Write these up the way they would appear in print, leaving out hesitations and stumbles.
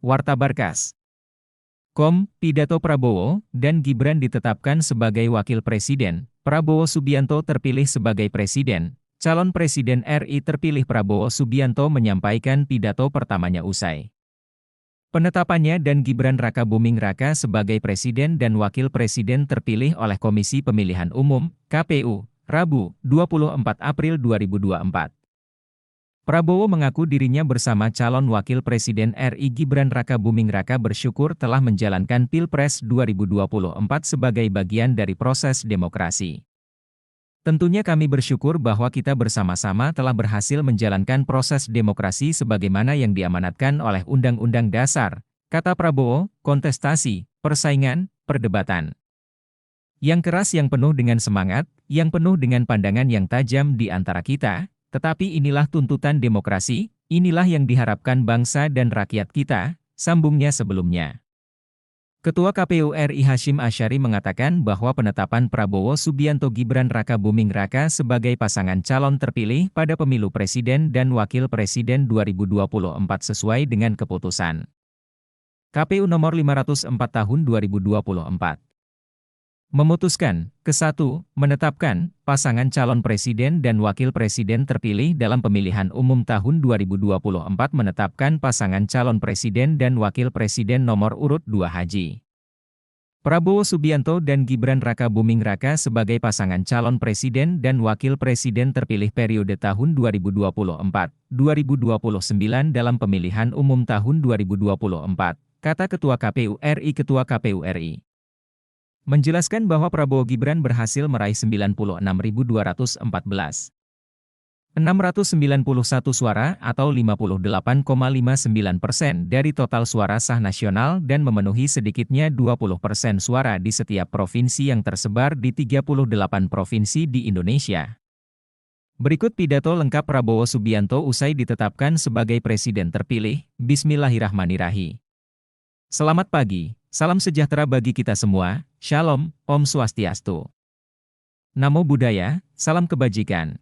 Warta Barkas. Pidato Prabowo dan Gibran ditetapkan sebagai Wakil Presiden, Prabowo Subianto terpilih sebagai Presiden. Calon Presiden RI terpilih Prabowo Subianto menyampaikan pidato pertamanya usai penetapannya dan Gibran Rakabuming Raka sebagai Presiden dan Wakil Presiden terpilih oleh Komisi Pemilihan Umum, KPU, Rabu, 24 April 2024. Prabowo mengaku dirinya bersama calon Wakil Presiden RI Gibran Rakabuming Raka bersyukur telah menjalankan Pilpres 2024 sebagai bagian dari proses demokrasi. Tentunya kami bersyukur bahwa kita bersama-sama telah berhasil menjalankan proses demokrasi sebagaimana yang diamanatkan oleh Undang-Undang Dasar, kata Prabowo, kontestasi, persaingan, perdebatan yang keras yang penuh dengan semangat, yang penuh dengan pandangan yang tajam di antara kita. Tetapi inilah tuntutan demokrasi, inilah yang diharapkan bangsa dan rakyat kita, sambungnya sebelumnya. Ketua KPU RI Hashim Asyari mengatakan bahwa penetapan Prabowo Subianto Gibran Rakabuming Raka sebagai pasangan calon terpilih pada pemilu Presiden dan Wakil Presiden 2024 sesuai dengan keputusan KPU nomor 504 tahun 2024. Memutuskan, ke-1, menetapkan pasangan calon presiden dan wakil presiden terpilih dalam pemilihan umum tahun 2024 menetapkan pasangan calon presiden dan wakil presiden nomor urut 2 Haji Prabowo Subianto dan Gibran Rakabuming Raka sebagai pasangan calon presiden dan wakil presiden terpilih periode tahun 2024-2029 dalam pemilihan umum tahun 2024, kata Ketua KPU RI. Ketua KPU RI menjelaskan bahwa Prabowo Gibran berhasil meraih 96.214,691 suara atau 58,59% dari total suara sah nasional dan memenuhi sedikitnya 20% suara di setiap provinsi yang tersebar di 38 provinsi di Indonesia. Berikut pidato lengkap Prabowo Subianto usai ditetapkan sebagai Presiden terpilih. Bismillahirrahmanirrahim. Selamat pagi. Salam sejahtera bagi kita semua, Shalom, Om Swastiastu. Namo Buddhaya, salam kebajikan.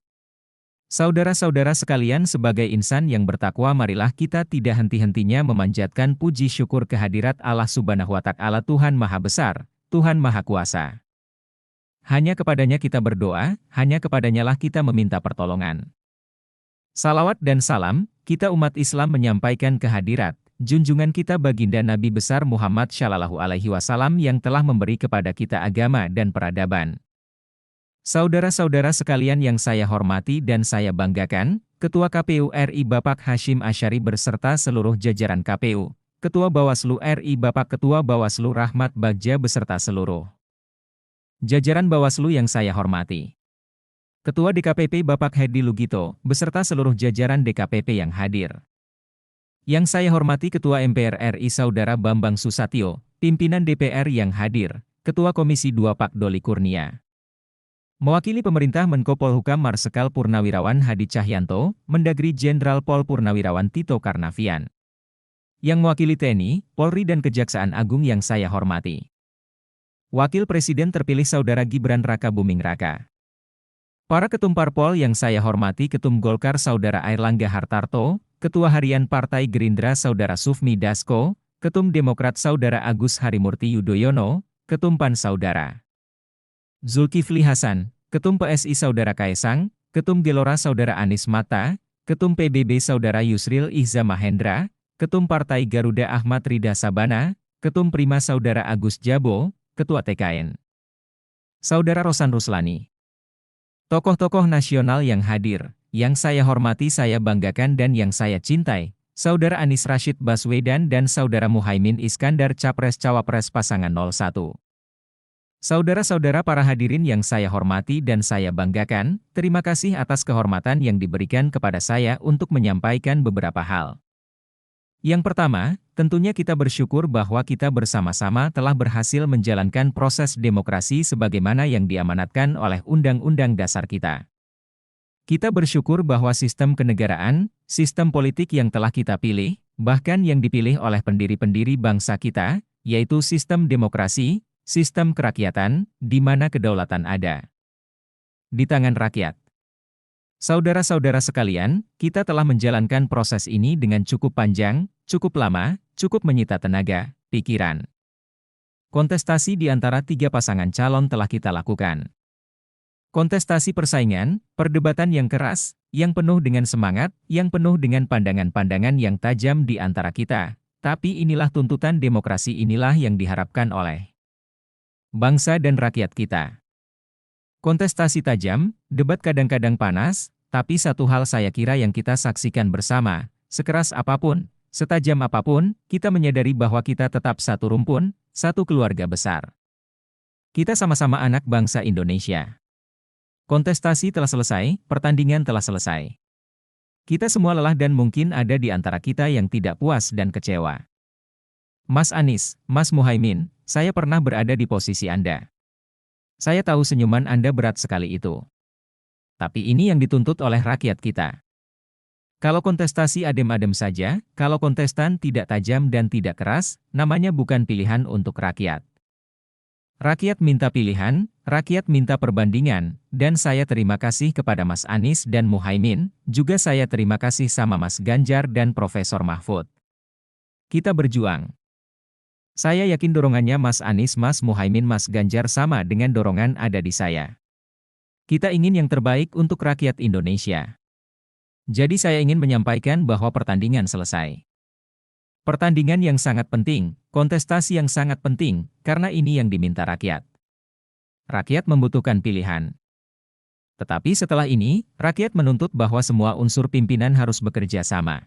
Saudara-saudara sekalian, sebagai insan yang bertakwa marilah kita tidak henti-hentinya memanjatkan puji syukur kehadirat Allah Subhanahu wa Ta'ala Tuhan Maha Besar, Tuhan Maha Kuasa. Hanya kepadanya kita berdoa, hanya kepadanya lah kita meminta pertolongan. Salawat dan salam, kita umat Islam menyampaikan kehadirat junjungan kita baginda Nabi besar Muhammad Shallallahu Alaihi Wasallam yang telah memberi kepada kita agama dan peradaban. Saudara-saudara sekalian yang saya hormati dan saya banggakan, Ketua KPU RI Bapak Hashim Asyari beserta seluruh jajaran KPU, Ketua Bawaslu RI Bapak Ketua Bawaslu Rahmat Bagja beserta seluruh jajaran Bawaslu yang saya hormati. Ketua DKPP Bapak Hedi Lugito beserta seluruh jajaran DKPP yang hadir. Yang saya hormati Ketua MPR RI Saudara Bambang Susatyo, pimpinan DPR yang hadir, Ketua Komisi 2 Pak Doli Kurnia. Mewakili pemerintah Menko Polhukam Marsikal Purnawirawan Hadi Cahyanto, Mendagri Jenderal Pol Purnawirawan Tito Karnavian. Yang mewakili TNI, Polri dan Kejaksaan Agung yang saya hormati. Wakil Presiden terpilih Saudara Gibran Rakabuming Raka. Para ketum parpol yang saya hormati Ketum Golkar Saudara Airlangga Hartarto, Ketua Harian Partai Gerindra Saudara Sufmi Dasko, Ketum Demokrat Saudara Agus Harimurti Yudhoyono, Ketum PAN Saudara Zulkifli Hasan, Ketum PSI Saudara Kaesang, Ketum Gelora Saudara Anies Mata, Ketum PBB Saudara Yusril Ihza Mahendra, Ketum Partai Garuda Ahmad Rida Sabana, Ketum Prima Saudara Agus Jabo, Ketua TKN Saudara Rosan Ruslani. Tokoh-tokoh nasional yang hadir, yang saya hormati, saya banggakan dan yang saya cintai, Saudara Anies Rashid Baswedan dan Saudara Muhaimin Iskandar Capres-Cawapres pasangan 01. Saudara-saudara para hadirin yang saya hormati dan saya banggakan, terima kasih atas kehormatan yang diberikan kepada saya untuk menyampaikan beberapa hal. Yang pertama, tentunya kita bersyukur bahwa kita bersama-sama telah berhasil menjalankan proses demokrasi sebagaimana yang diamanatkan oleh Undang-Undang Dasar kita. Kita bersyukur bahwa sistem kenegaraan, sistem politik yang telah kita pilih, bahkan yang dipilih oleh pendiri-pendiri bangsa kita, yaitu sistem demokrasi, sistem kerakyatan, di mana kedaulatan ada di tangan rakyat. Saudara-saudara sekalian, kita telah menjalankan proses ini dengan cukup panjang, cukup lama, cukup menyita tenaga, pikiran. Kontestasi di antara 3 pasangan calon telah kita lakukan. Kontestasi persaingan, perdebatan yang keras, yang penuh dengan semangat, yang penuh dengan pandangan-pandangan yang tajam di antara kita. Tapi inilah tuntutan demokrasi, inilah yang diharapkan oleh bangsa dan rakyat kita. Kontestasi tajam, debat kadang-kadang panas, tapi satu hal saya kira yang kita saksikan bersama, sekeras apapun, setajam apapun, kita menyadari bahwa kita tetap satu rumpun, satu keluarga besar. Kita sama-sama anak bangsa Indonesia. Kontestasi telah selesai, pertandingan telah selesai. Kita semua lelah dan mungkin ada di antara kita yang tidak puas dan kecewa. Mas Anies, Mas Muhaimin, saya pernah berada di posisi Anda. Saya tahu senyuman Anda berat sekali itu. Tapi ini yang dituntut oleh rakyat kita. Kalau kontestasi adem-adem saja, kalau kontestan tidak tajam dan tidak keras, namanya bukan pilihan untuk rakyat. Rakyat minta pilihan, rakyat minta perbandingan, dan saya terima kasih kepada Mas Anies dan Muhaimin, juga saya terima kasih sama Mas Ganjar dan Profesor Mahfud. Kita berjuang. Saya yakin dorongannya Mas Anies, Mas Muhaimin, Mas Ganjar sama dengan dorongan ada di saya. Kita ingin yang terbaik untuk rakyat Indonesia. Jadi saya ingin menyampaikan bahwa pertandingan selesai. Pertandingan yang sangat penting, kontestasi yang sangat penting, karena ini yang diminta rakyat. Rakyat membutuhkan pilihan. Tetapi setelah ini, rakyat menuntut bahwa semua unsur pimpinan harus bekerja sama.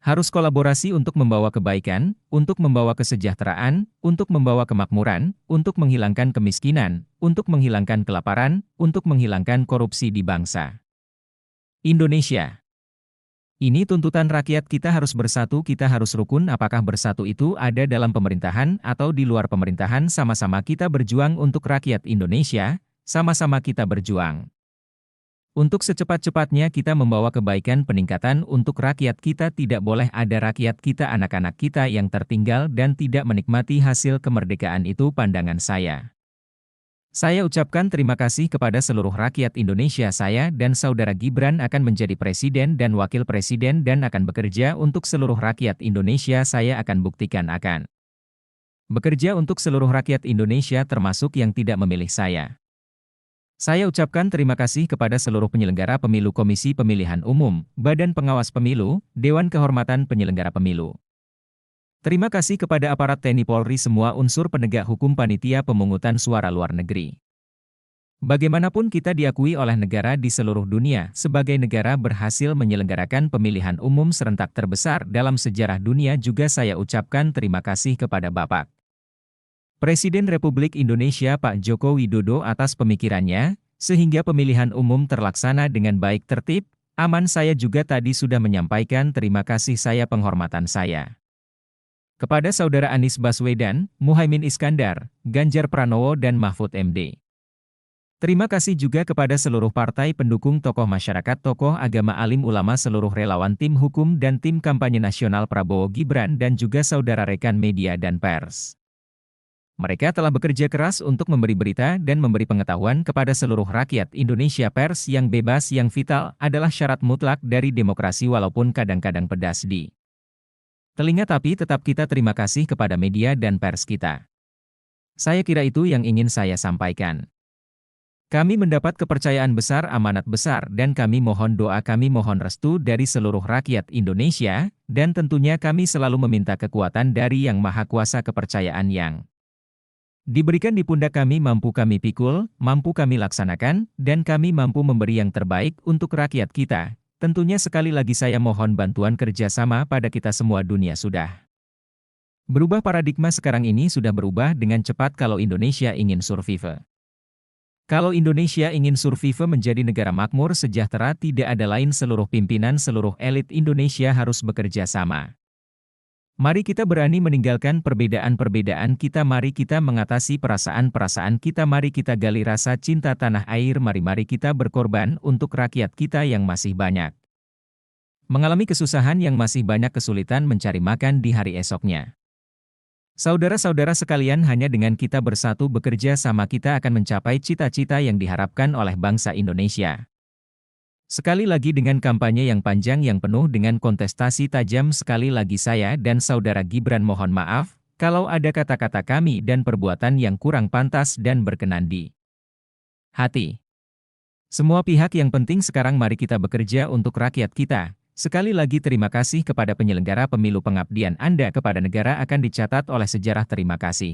Harus kolaborasi untuk membawa kebaikan, untuk membawa kesejahteraan, untuk membawa kemakmuran, untuk menghilangkan kemiskinan, untuk menghilangkan kelaparan, untuk menghilangkan korupsi di bangsa Indonesia. Ini tuntutan rakyat, kita harus bersatu, kita harus rukun. Apakah bersatu itu ada dalam pemerintahan atau di luar pemerintahan, sama-sama kita berjuang untuk rakyat Indonesia, sama-sama kita berjuang. Untuk secepat-cepatnya kita membawa kebaikan peningkatan untuk rakyat kita, tidak boleh ada rakyat kita, anak-anak kita yang tertinggal dan tidak menikmati hasil kemerdekaan, itu pandangan saya. Saya ucapkan terima kasih kepada seluruh rakyat Indonesia. Saya dan saudara Gibran akan menjadi presiden dan wakil presiden dan akan bekerja untuk seluruh rakyat Indonesia. Saya akan buktikan akan bekerja untuk seluruh rakyat Indonesia termasuk yang tidak memilih saya. Saya ucapkan terima kasih kepada seluruh penyelenggara pemilu, Komisi Pemilihan Umum, Badan Pengawas Pemilu, Dewan Kehormatan Penyelenggara Pemilu. Terima kasih kepada aparat TNI Polri, semua unsur penegak hukum, panitia pemungutan suara luar negeri. Bagaimanapun kita diakui oleh negara di seluruh dunia sebagai negara berhasil menyelenggarakan pemilihan umum serentak terbesar dalam sejarah dunia, juga saya ucapkan terima kasih kepada Bapak Presiden Republik Indonesia Pak Joko Widodo atas pemikirannya, sehingga pemilihan umum terlaksana dengan baik, tertib, aman. Saya juga tadi sudah menyampaikan terima kasih saya, penghormatan saya kepada Saudara Anies Baswedan, Muhaimin Iskandar, Ganjar Pranowo dan Mahfud MD. Terima kasih juga kepada seluruh partai pendukung, tokoh masyarakat, tokoh agama, alim ulama, seluruh relawan, tim hukum dan tim kampanye nasional Prabowo Gibran, dan juga saudara rekan media dan pers. Mereka telah bekerja keras untuk memberi berita dan memberi pengetahuan kepada seluruh rakyat Indonesia. Pers yang bebas, yang vital, adalah syarat mutlak dari demokrasi, walaupun kadang-kadang pedas di telinga, tapi tetap kita terima kasih kepada media dan pers kita. Saya kira itu yang ingin saya sampaikan. Kami mendapat kepercayaan besar, amanat besar, dan kami mohon doa, kami mohon restu dari seluruh rakyat Indonesia, dan tentunya kami selalu meminta kekuatan dari Yang Maha Kuasa. Kepercayaan yang diberikan di pundak kami mampu kami pikul, mampu kami laksanakan, dan kami mampu memberi yang terbaik untuk rakyat kita. Tentunya sekali lagi saya mohon bantuan kerjasama pada kita semua. Dunia sudah berubah, paradigma sekarang ini sudah berubah dengan cepat. Kalau Indonesia ingin survive, kalau Indonesia ingin survive menjadi negara makmur sejahtera, tidak ada lain, seluruh pimpinan, seluruh elit Indonesia harus bekerja sama. Mari kita berani meninggalkan perbedaan-perbedaan kita, mari kita mengatasi perasaan-perasaan kita, mari kita gali rasa cinta tanah air, mari kita berkorban untuk rakyat kita yang masih banyak mengalami kesusahan, yang masih banyak kesulitan mencari makan di hari esoknya. Saudara-saudara sekalian, hanya dengan kita bersatu bekerja sama kita akan mencapai cita-cita yang diharapkan oleh bangsa Indonesia. Sekali lagi dengan kampanye yang panjang yang penuh dengan kontestasi tajam, sekali lagi saya dan saudara Gibran mohon maaf, kalau ada kata-kata kami dan perbuatan yang kurang pantas dan berkenan di hati semua pihak. Yang penting sekarang mari kita bekerja untuk rakyat kita. Sekali lagi terima kasih kepada penyelenggara pemilu, pengabdian Anda kepada negara akan dicatat oleh sejarah. Terima kasih.